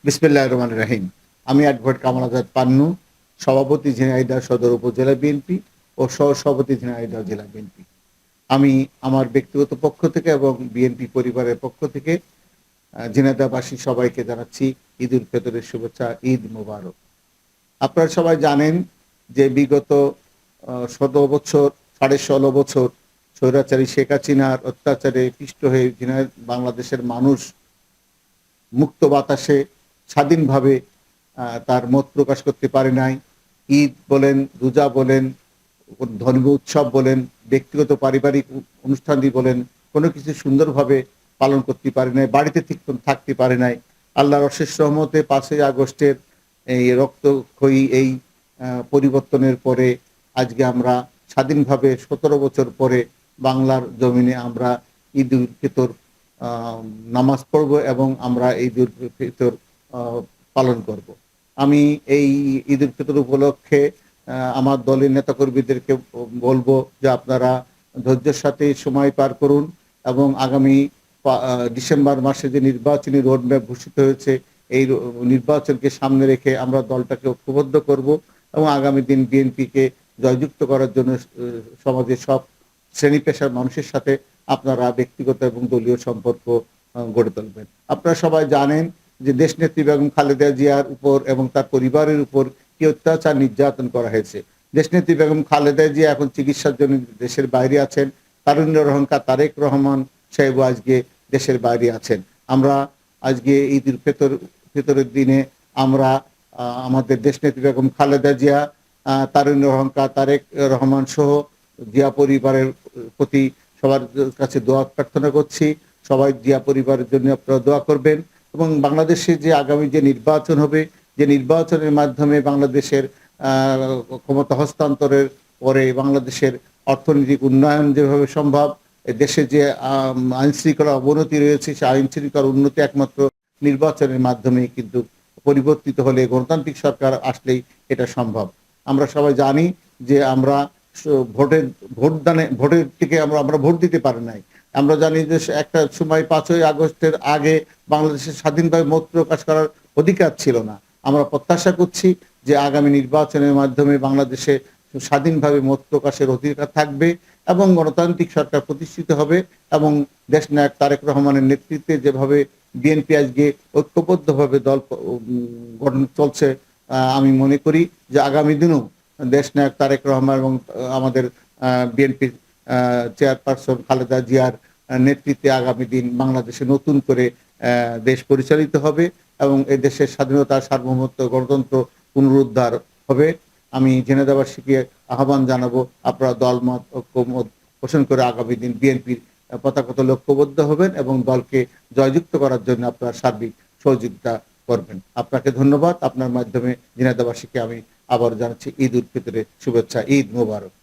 বিসমিল্লাহির রহমানির রহিম। আমি অ্যাডভোকেট কামাল আজাদ পান্নু, সভাপতি ঝিনাইদহ সদর উপজেলা বিএনপি ও সহ-সভাপতি ঝিনাইদহ জেলা বিএনপি। আমি আমার ব্যক্তিগত পক্ষ থেকে এবং বিএনপি পরিবারের পক্ষ থেকে ঝিনাইদহবাসী সবাইকে জানাচ্ছি ঈদ উল ফিতরের শুভেচ্ছা, ঈদ মোবারক। আপনারা সবাই জানেন যে বিগত ১৭ বছর, ১৬.৫ বছর স্বৈরাচারী শেখ হাসিনার অত্যাচারে পিষ্ট হয়ে বাংলাদেশের মানুষ মুক্ত বাতাসে স্বাধীনভাবে তার মত প্রকাশ করতে পারে নাই। ঈদ বলেন, রোজা বলেন, ধর্মীয় উৎসব বলেন, ব্যক্তিগত পারিবারিক অনুষ্ঠানই বলেন, কোনো কিছু সুন্দরভাবে পালন করতে পারে নাই, বাড়িতে ঠিকমতো থাকতে পারে নাই। আল্লাহর অশেষ রহমতে ৫ই আগস্টের এই রক্তক্ষয়ী এই পরিবর্তনের পরে আজকে আমরা স্বাধীনভাবে ১৭ বছর পরে বাংলার জমিনে আমরা ঈদ উল ফিতর নামাজ পড়ব এবং আমরা ঈদ উল ফিতর পালন করব। আমি এই ঈদ উল ফিতর উপলক্ষে আমার দলের নেতাকর্মীদেরকে বলবো যে আপনারা ধৈর্যের সাথে সময় পার করুন এবং আগামী ডিসেম্বর মাসে যে নির্বাচনী রোডম্যাপ ঘোষিত হয়েছে এই নির্বাচনকে সামনে রেখে আমরা দলটাকে ঐক্যবদ্ধ করব এবং আগামী দিন বিএনপিকে জয়যুক্ত করার জন্য সমাজের সব শ্রেণী পেশার মানুষের সাথে আপনারা ব্যক্তিগত এবং দলীয় সম্পর্ক গড়ে তুলবেন। আপনারা সবাই জানেন যে দেশনেত্রী বেগম খালেদা জিয়ার উপর এবং তার পরিবারের উপর কি অত্যাচার নির্যাতন করা হয়েছে। দেশনেত্রী বেগম খালেদা জিয়া এখন চিকিৎসার জন্য দেশের বাইরে আছেন। তারুণ্যের অহংকার তারেক রহমান সাহেব আজকে দেশের বাইরে আছেন। আমরা আজকে ঈদ উল ফিতরের দিনে আমরা আমাদের দেশনেত্রী বেগম খালেদা জিয়া, তারুণ্যের অহংকার তারেক রহমান সহ জিয়া পরিবারের প্রতি সবার কাছে দোয়া প্রার্থনা করছি। সবাই জিয়া পরিবারের জন্য আপনারা দোয়া করবেন এবং বাংলাদেশে যে আগামী যে নির্বাচন হবে, যে নির্বাচনের মাধ্যমে বাংলাদেশের ক্ষমতা হস্তান্তরের পরে বাংলাদেশের অর্থনৈতিক উন্নয়ন যেভাবে সম্ভব, দেশে যে আইন শৃঙ্খলা অবনতি রয়েছে সেই আইন শৃঙ্খলার উন্নতি একমাত্র নির্বাচনের মাধ্যমেই কিন্তু পরিবর্তিত হলে, গণতান্ত্রিক সরকার আসলেই এটা সম্ভব। আমরা সবাই জানি যে আমরা ভোটের থেকে আমরা ভোট দিতে পারি নাই। আমরা জানি যে একটা সময় ৫ই আগস্টের আগে বাংলাদেশের স্বাধীনভাবে মত প্রকাশ করার অধিকার ছিল না। আমরা প্রত্যাশা করছি যে আগামী নির্বাচনের মাধ্যমে বাংলাদেশে স্বাধীনভাবে মত প্রকাশের অধিকার থাকবে এবং গণতান্ত্রিক সরকার প্রতিষ্ঠিত হবে এবং দেশনায়ক তারেক রহমানের নেতৃত্বে যেভাবে বিএনপি আজকে ঐক্যবদ্ধভাবে দল গঠন চলছে, আমি মনে করি যে আগামী দিনেও দেশনায়ক তারেক রহমান এবং আমাদের বিএনপির চেয়ারপারসন খালেদা জিয়ার নেতৃত্বে আগামী দিন বাংলাদেশে নতুন করে দেশ পরিচালিত হবে এবং এই দেশের স্বাধীনতা, সার্বভৌমত্ব, গণতন্ত্র পুনরুদ্ধার হবে। আমি ঝিনাইদহবাসীকে আহ্বান জানাবো আপনারা দলমত ঐক্যমত পোষণ করে আগামী দিন বিএনপির পতাকাতে লক্ষ্যবদ্ধ হবেন এবং দলকে জয়যুক্ত করার জন্য আপনারা সার্বিক সহযোগিতা করবেন। আপনাকে ধন্যবাদ। আপনার মাধ্যমে ঝিনাইদহবাসীকে আমি আবার জানাচ্ছি ঈদ উল ফিতরের শুভেচ্ছা, ঈদ মোবারক।